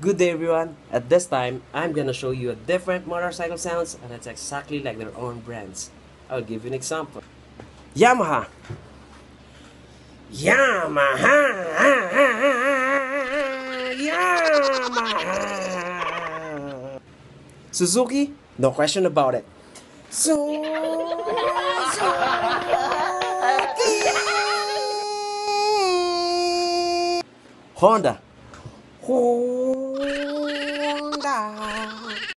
Good day everyone. At this time, I'm gonna show you a different motorcycle sounds and it's exactly like their own brands. I'll give you an example. Yamaha. Yamaha. Yamaha. Suzuki. No question about it. Suzuki. Honda. Honda.